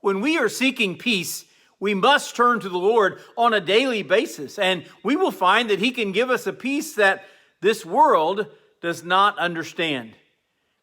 When we are seeking peace, we must turn to the Lord on a daily basis, and we will find that he can give us a peace that this world does not understand.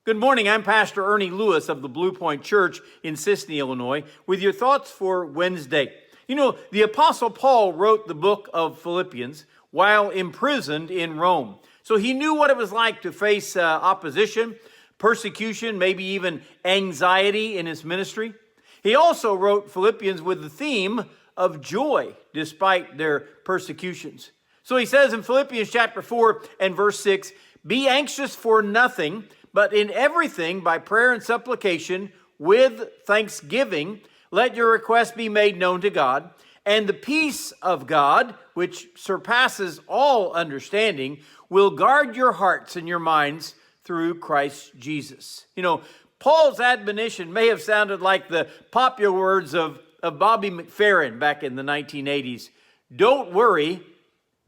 Good morning, I'm Pastor Ernie Lewis of the Blue Point Church in Sisney, Illinois, with your thoughts for Wednesday. You know, the Apostle Paul wrote the book of Philippians while imprisoned in Rome. So he knew what it was like to face opposition, persecution, maybe even anxiety in his ministry. He also wrote Philippians with the theme of joy despite their persecutions. So he says in Philippians chapter 4 and verse 6, "Be anxious for nothing, but in everything by prayer and supplication with thanksgiving, let your requests be made known to God, and the peace of God, which surpasses all understanding, will guard your hearts and your minds through Christ Jesus." You know, Paul's admonition may have sounded like the popular words of Bobby McFerrin back in the 1980s. Don't worry,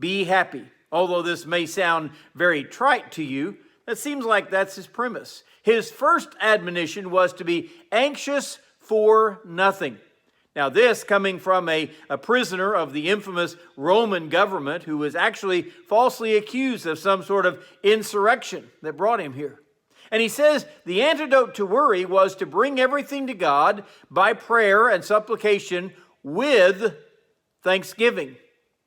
be happy. Although this may sound very trite to you, it seems like that's his premise. His first admonition was to be anxious for nothing. Now this coming from a prisoner of the infamous Roman government who was actually falsely accused of some sort of insurrection that brought him here. And he says the antidote to worry was to bring everything to God by prayer and supplication with thanksgiving.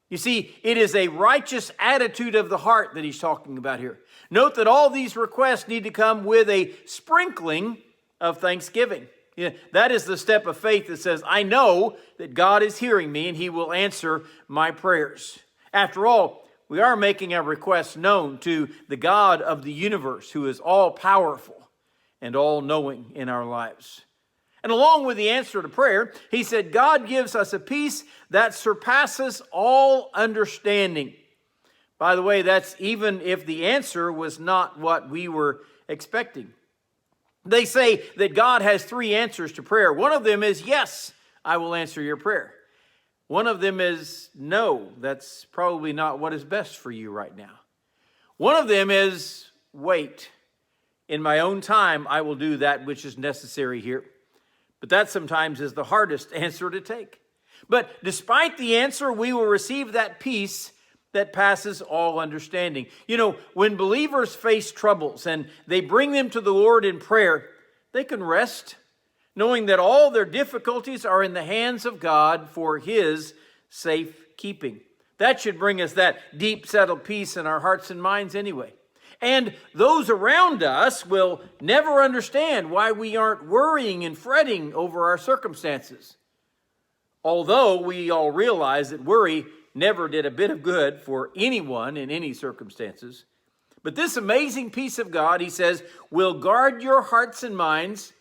You see, it is a righteous attitude of the heart that he's talking about here. Note that all these requests need to come with a sprinkling of thanksgiving. Yeah, that is the step of faith that says, I know that God is hearing me and he will answer my prayers. After all, we are making our requests known to the God of the universe who is all-powerful and all-knowing in our lives. And along with the answer to prayer, he said, God gives us a peace that surpasses all understanding. By the way, that's even if the answer was not what we were expecting. They say that God has three answers to prayer. One of them is, yes, I will answer your prayer. One of them is, no, that's probably not what is best for you right now. One of them is, wait, in my own time I will do that which is necessary here. But that sometimes is the hardest answer to take. But despite the answer, we will receive that peace that passes all understanding. You know, when believers face troubles and they bring them to the Lord in prayer, they can rest, knowing that all their difficulties are in the hands of God for his safe keeping. That should bring us that deep, settled peace in our hearts and minds anyway. And those around us will never understand why we aren't worrying and fretting over our circumstances. Although we all realize that worry never did a bit of good for anyone in any circumstances. But this amazing peace of God, he says, will guard your hearts and minds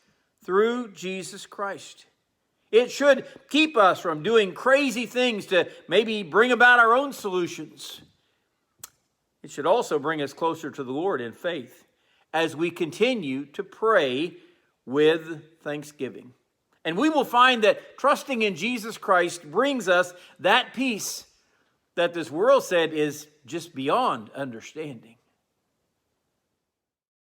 through Jesus Christ. It should keep us from doing crazy things to maybe bring about our own solutions. It should also bring us closer to the Lord in faith as we continue to pray with thanksgiving. And we will find that trusting in Jesus Christ brings us that peace that this world said is just beyond understanding.